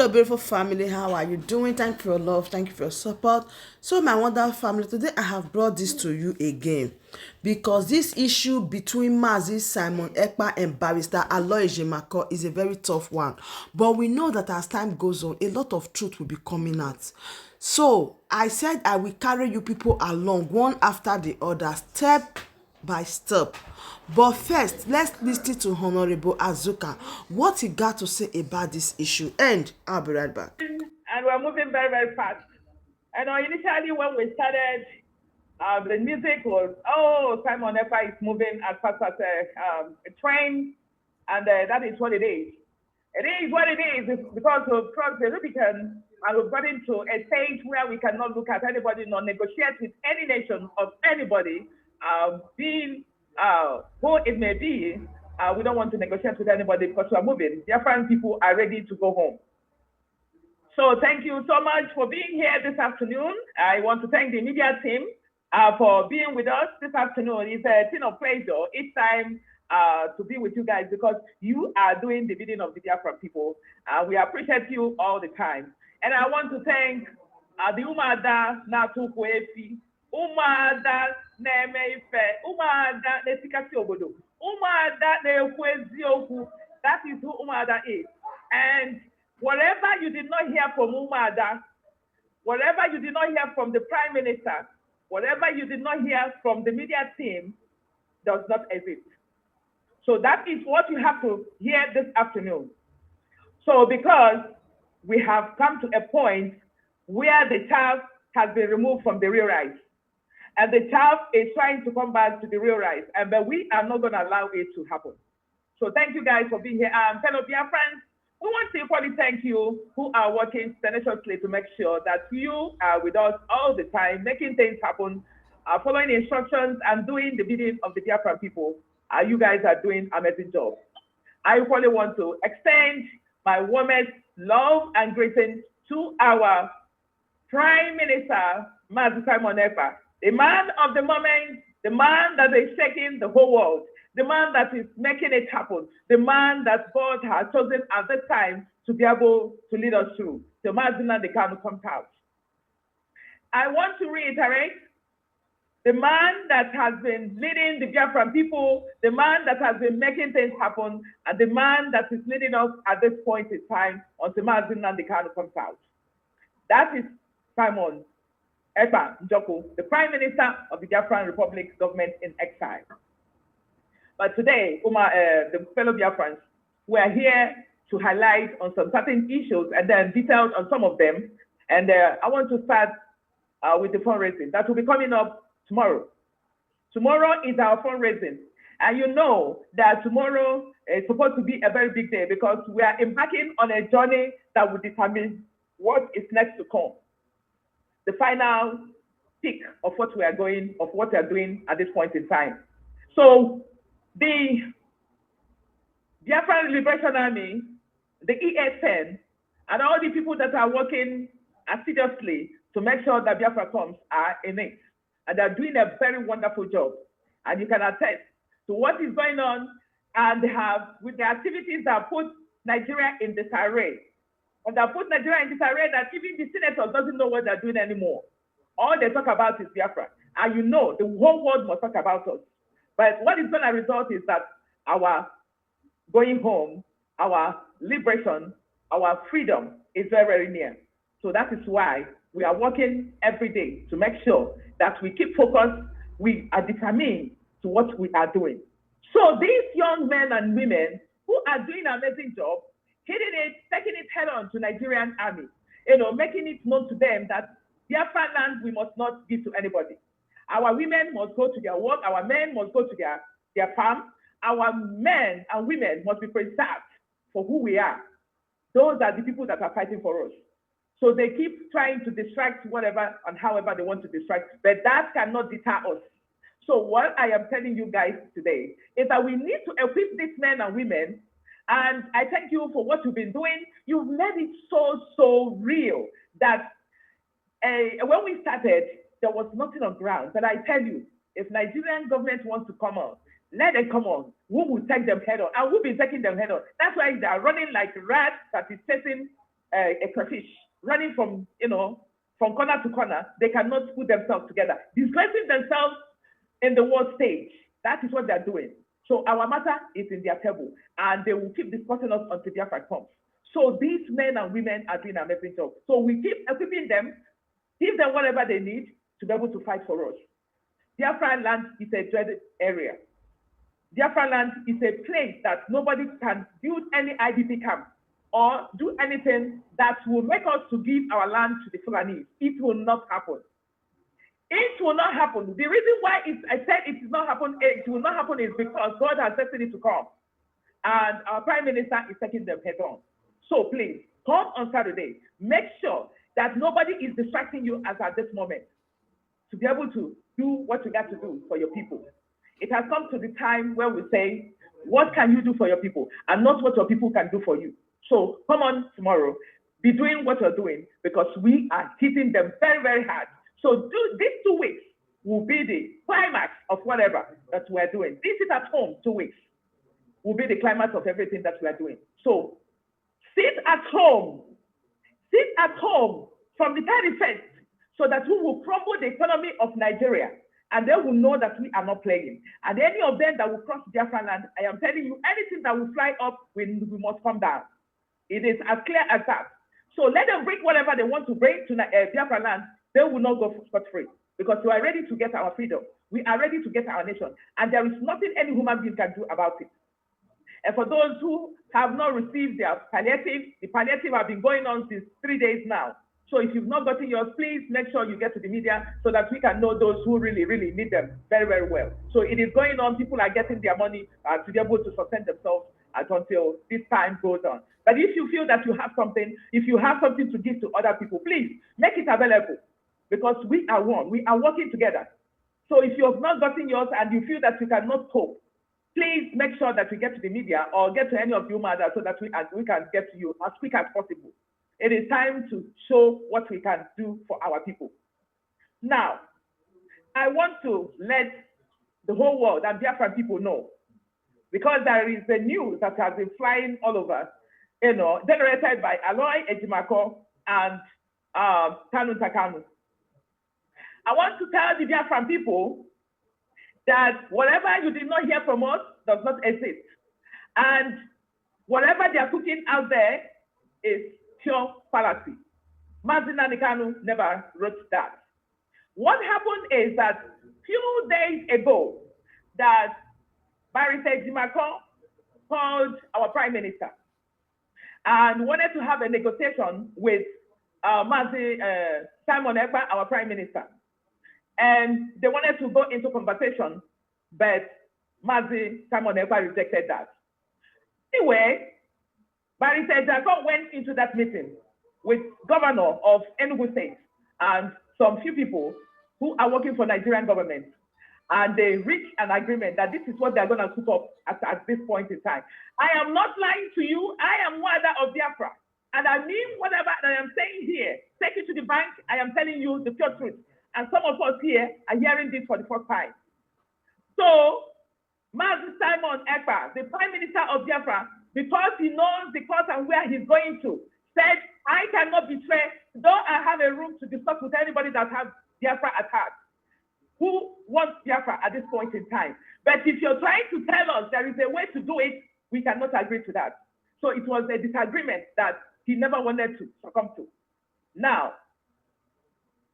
Hello, beautiful family. How are you doing? Thank you for your love. Thank you for your support. So, my wonderful family, today I have brought this to you again because this issue between Mazi Simon Ekpa and Barrister Aloy Ejimako is a very tough one. But we know that as time goes on, a lot of truth will be coming out. So, I said I will carry you people along one after the other, step by step. But first, let's listen to Honorable Azuka, what he got to say about this issue. And I'll be right back. And we're moving very, very fast. And initially, when we started, the music was, oh, Simon Ekpa is moving as fast as a train, and that is what it is. It is what it is. It's because of cross the Rubicon, and we've gotten to a stage where we cannot look at anybody, nor negotiate with any nation of anybody, being who it may be. We don't want to negotiate with anybody because we're moving. Different people are ready to go home. So thank you so much for being here this afternoon. I want to thank the media team for being with us this afternoon. It's a thing of pleasure each time to be with you guys because you are doing the bidding of the Biafran people. We appreciate you all the time. And I want to thank the UMUADA Natu Kwefi, UMUADA Nemeife, UMUADA Netikasi Obodo, UMUADA Nekwezi Oku. That is who UMUADA is. And whatever you did not hear from UMUADA, whatever you did not hear from the Prime Minister, whatever you did not hear from the media team does not exist. So that is what you have to hear this afternoon. So because we have come to a point where the chaff has been removed from the real rice, and the chaff is trying to come back to the real rice, but we are not going to allow it to happen. So thank you guys for being here. Fellow Biafrans, we want to equally thank you who are working tenaciously to make sure that you are with us all the time, making things happen, following instructions and doing the bidding of the Biafran people. You guys are doing an amazing job. I equally want to extend my warmest love and greetings to our Prime Minister, Mazi Simon Ekpa, the man of the moment, the man that is shaking the whole world, the man that is making it happen, the man that God has chosen at this time to be able to lead us through. The Mazina the Kanu comes out. I want to reiterate the man that has been leading the Biafran people, the man that has been making things happen, and the man that is leading us at this point in time until Mazina the Kanu comes out. That is Simon Ekpa Njoko, the Prime Minister of the Biafran Republic government in exile. But today, the fellow Biafrans, we are here to highlight on some certain issues and then details on some of them. And I want to start with the fundraising. That will be coming up tomorrow. Tomorrow is our fundraising. And you know that tomorrow is supposed to be a very big day because we are embarking on a journey that will determine what is next to come. The final peak of what we are doing at this point in time. So the Biafran Liberation Army, the ESN, and all the people that are working assiduously to make sure that Biafra comes are in it. And they're doing a very wonderful job. And you can attest to what is going on and they have, with the activities that put Nigeria in disarray. And that put Nigeria in disarray that even the senators doesn't know what they're doing anymore. All they talk about is Biafra. And you know, the whole world must talk about us. But what is going to result is that our going home, our liberation, our freedom is very, very near. So that is why we are working every day to make sure that we keep focused, we are determined to what we are doing. So these young men and women who are doing an amazing job, hitting it, taking it head on to Nigerian army, making it known to them that Biafra land we must not give to anybody. Our women must go to their work. Our men must go to their farm. Our men and women must be preserved for who we are. Those are the people that are fighting for us. So they keep trying to distract whatever and however they want to distract, but that cannot deter us. So what I am telling you guys today is that we need to equip these men and women. And I thank you for what you've been doing. You've made it so real that when we started, there was nothing on ground. But I tell you, if Nigerian government wants to come on, let them come on. We will take them head on, and we'll be taking them head on. That's why they are running like rats that is chasing a crayfish running from, from corner to corner. They cannot put themselves together, disgracing themselves in the world stage. That is what they're doing. So our matter is in their table, and they will keep discussing us until their fight comes. So these men and women are doing an amazing job. So we keep equipping them, give them whatever they need to be able to fight for us. Biafra land is a dreaded area. Biafra land is a place that nobody can build any IDP camp or do anything that will make us to give our land to the Fulani. It will not happen. It will not happen. The reason why I said it will not happen is because God has destined it to come. And our Prime Minister is taking them head on. So please, come on Saturday. Make sure that nobody is distracting you as at this moment to be able to do what you got to do for your people. It has come to the time where we say, what can you do for your people? And not what your people can do for you. So come on tomorrow. Be doing what you're doing, because we are hitting them very, very hard. So these 2 weeks will be the climax of whatever that we're doing. This is at home 2 weeks will be the climax of everything that we are doing. So sit at home from the 31st, so that we will crumble the economy of Nigeria, and they will know that we are not playing. And any of them that will cross Biafra land, I am telling you, anything that will fly up, we must come down. It is as clear as that. So let them bring whatever they want to bring to Biafra land. They will not go scot-free, because we are ready to get our freedom. We are ready to get our nation, and there is nothing any human being can do about it. And for those who have not received their palliative, the palliative have been going on since 3 days now. So if you've not gotten yours, please make sure you get to the media so that we can know those who really, really need them very, very well. So it is going on. People are getting their money to be able to sustain themselves until this time goes on. But if you feel that you have something, if you have something to give to other people, please make it available, because we are one. We are working together. So if you have not gotten yours and you feel that you cannot cope, please make sure that you get to the media or get to any of the UMUADA so that we can get to you as quick as possible. It is time to show what we can do for our people. Now, I want to let the whole world and Biafran people know, because there is a news that has been flying all over, generated by Aloy Ejimako and Kanu Takanu. I want to tell the Biafran people that whatever you did not hear from us does not exist. And whatever they are putting out there is pure fallacy. Mazi Nnamdi Kanu never wrote that. What happened is that few days ago, that Barrister Ejimako called our Prime Minister and wanted to have a negotiation with Mazi Simon Ekpa, our Prime Minister. And they wanted to go into conversation, but Mazi Simon Ekpa rejected that. Anyway, Barrister Ejimako went into that meeting with governor of Enugu State and some few people who are working for Nigerian government. And they reached an agreement that this is what they're going to cook up at this point in time. I am not lying to you. I am UMUADA of Biafra. And I mean whatever I am saying here. Take it to the bank. I am telling you the pure truth. And some of us here are hearing this for the first time. So, Mazi Simon Ekpa, the Prime Minister of Biafra, because he knows the course and where he's going to, said, I cannot betray, though I have a room to discuss with anybody that has Biafra at heart, who wants Biafra at this point in time. But if you're trying to tell us there is a way to do it, we cannot agree to that. So it was a disagreement that he never wanted to succumb to. Now,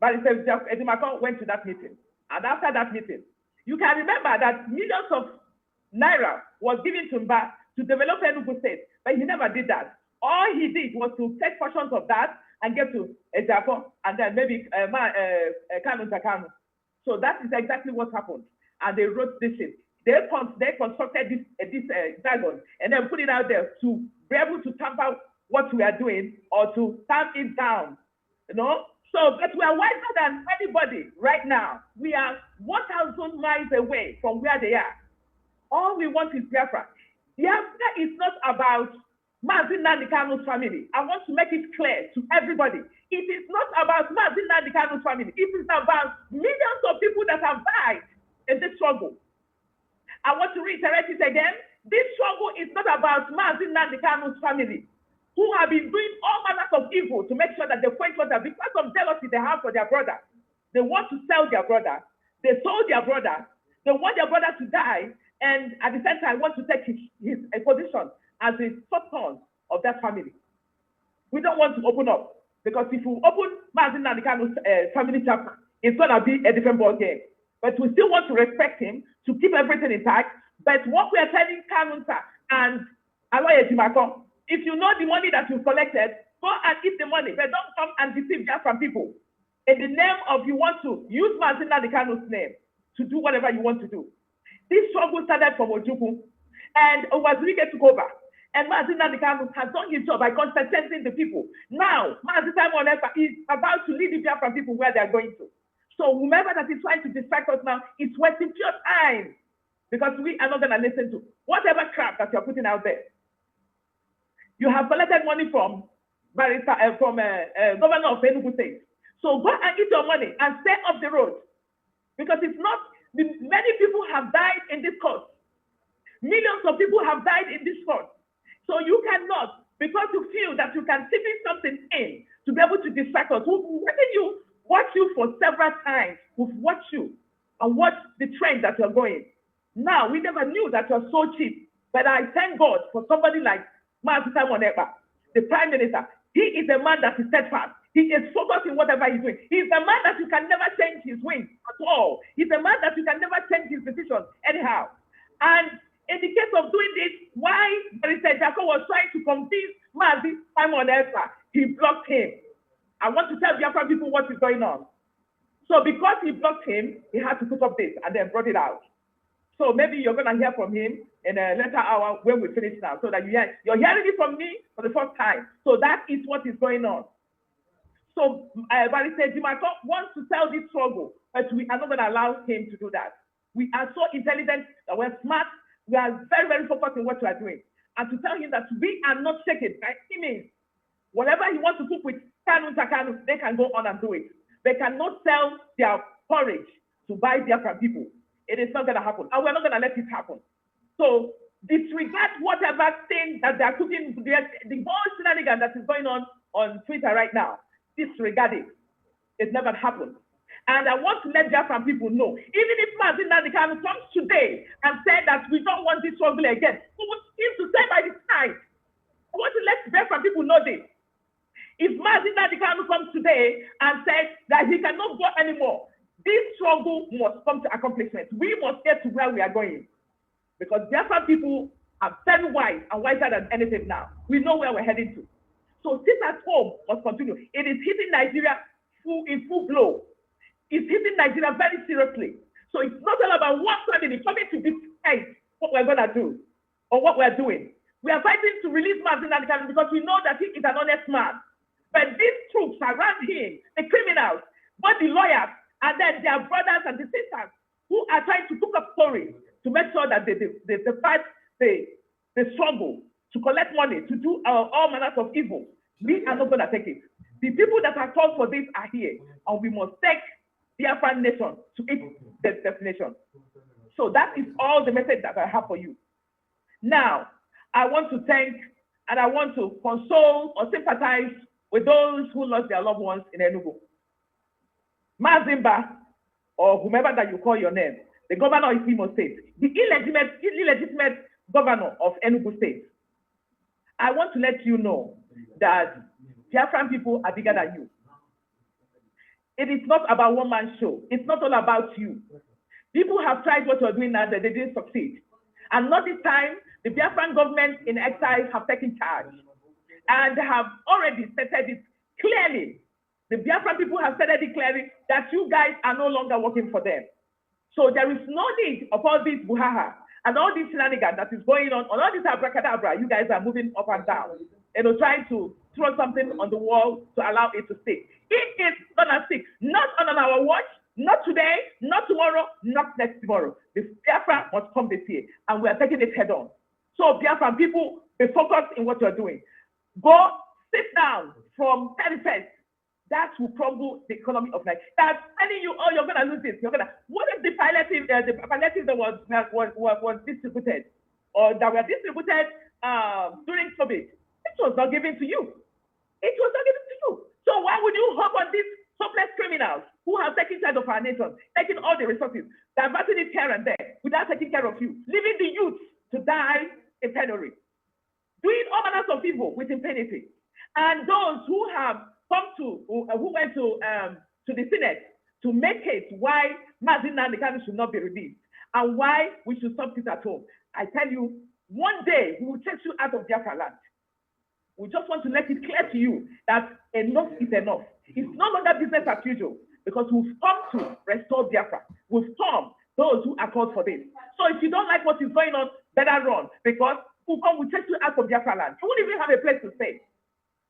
Barrister Ejimako went to that meeting. And after that meeting, you can remember that millions of naira was given to Mbah to develop Enugu State, but he never did that. All he did was to take portions of that and get to Ejako and then maybe Kanu Takanu. So that is exactly what happened. And they wrote this in. They constructed this jargon and then put it out there to be able to tamper what we are doing or to tamp it down, So, but we are wiser than anybody right now. We are 1,000 miles away from where they are. All we want is Biafra. Biafra is not about Mazi Nnamdi Kanu's family. I want to make it clear to everybody. It is not about Mazi Nnamdi Kanu's family. It is about millions of people that have died in this struggle. I want to reiterate it again. This struggle is not about Mazi Nnamdi Kanu's family, who have been doing all manners of evil to make sure that they quench water because of jealousy they have for their brother. They want to sell their brother. They sold their brother. They want their brother to die, and at the same time want to take his position as the first son of that family. We don't want to open up, because if we open Mazin Nandikanu's family chapter, it's going to be a different ball game. But we still want to respect him, to keep everything intact. But what we are telling Kanunsa and Aloye Jimako, if you know the money that you collected, go and eat the money, but don't come and deceive just from people. In the name of you want to use Mazin Nandikanu's name to do whatever you want to do. This struggle started from Ojukwu, and Azuka took over. And Mazin Nandikanu has done his job by conscientizing the people. Now, Mazin Simon is about to lead the Biafran people where they are going to. So whomever that is trying to distract us now is wasting pure time, because we are not going to listen to whatever crap that you're putting out there. You have collected money from governor of Enugu State. So go and eat your money and stay off the road, because it's not. Many people have died in this cause. Millions of people have died in this cause. So you cannot, because you feel that you can slip in something in to be able to distract us. We've watched you for several times. We've watched you and watched the trend that you're going. Now, we never knew that you're so cheap. But I thank God for somebody like Mazi Simon Ekpa, the Prime Minister. He is a man that is steadfast. He is focused in whatever he's doing. He's a man that you can never change his wings at all. He's a man that you can never change his decisions anyhow. And in the case of doing this, why Barrister Jacob was trying to convince Mazi Simon Ekpa, he blocked him. I want to tell Biafran people what is going on. So because he blocked him, he had to put up this and then brought it out. So maybe you're going to hear from him in a later hour when we finish now, so that you're hearing it from me for the first time. So that is what is going on. So Barrister Jimako wants to sell this struggle, but we are not going to allow him to do that. We are so intelligent, that we're smart, we are very, very focused on what we are doing. And to tell him that we are not shaken by any means. Whatever he wants to cook with Kanu Takanu, they can go on and do it. They cannot sell their porridge to buy Biafran people. It is not going to happen. And we're not going to let it happen. So disregard whatever thing that they are cooking, the whole shenanigan that is going on Twitter right now. Disregard it. It never happened. And I want to let Biafran people know, even if Mazin Nandikanu comes today and said that we don't want this struggle again, we will seem to stay by the side. I want to let Biafran people know this. If Mazin Nandikanu comes today and says that he cannot go anymore, this struggle must come to accomplishment. We must get to where we are going. Because Biafran people are very wise and wiser than anything now. We know where we're heading to. So sit at home must continue. It is hitting Nigeria in full blow. It's hitting Nigeria very seriously. So it's not all about one family coming to decide what we're going to do or what we're doing. We are fighting to release Mazin Nandikanu because we know that he is an honest man. But these troops around him, the criminals, both the lawyers, and then their brothers and the sisters who are trying to cook up stories to make sure that they fight the struggle to collect money, to do all manners of evil. We are not going to take it. The people that are called for this are here, and we must take the Biafran nation to its destination. So that is all the message that I have for you. Now, I want to thank and I want to console or sympathize with those who lost their loved ones in Enugu. Mbah, or whomever that you call your name, the governor of Imo State, the illegitimate governor of Enugu State. I want to let you know that Biafran people are bigger than you. It is not about one-man show. It's not all about you. People have tried what you're doing now, that they didn't succeed. And not this time, the Biafran government in exile have taken charge and have already stated it clearly. The Biafran people have stated it clearly that you guys are no longer working for them. So there is no need of all this buhaha and all this shenanigan that is going on, all this abracadabra. You guys are moving up and down, trying to throw something on the wall to allow it to stick. It is gonna stick, not on our watch, not today, not tomorrow, not next tomorrow. The Biafra must come this year, and we are taking it head on. So Biafran people, be focused in what you're doing. Go sit down from 31st. That will crumble the economy of Nigeria. They're telling you, oh, you're gonna lose this. What if the palliative that was distributed, or that were distributed during COVID? It was not given to you. It was not given to you. So why would you hop on these hopeless criminals who have taken charge of our nation, taking all the resources, diverting it here and there without taking care of you, leaving the youth to die in penury, doing all manners of evil with impunity? And those who have come to, who went to the Senate to make case why Mazi Nnamdi Kanu should not be released and why we should stop this at home. I tell you, one day we will take you out of Biafra land. We just want to let it clear to you that enough is enough. It's no longer business as usual because we've come to restore Biafra. We've come, those who are called for this. So if you don't like what is going on, better run because we'll come, we'll take you out of Biafra land. You won't even have a place to stay.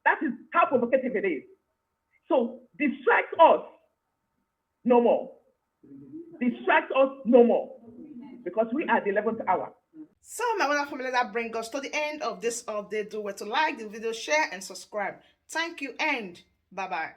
That is how provocative it is. So distract us no more. Distract us no more because we are the 11th hour. So my wonderful family, that brings us to the end of this update. Do well to like the video, share, and subscribe. Thank you and bye-bye.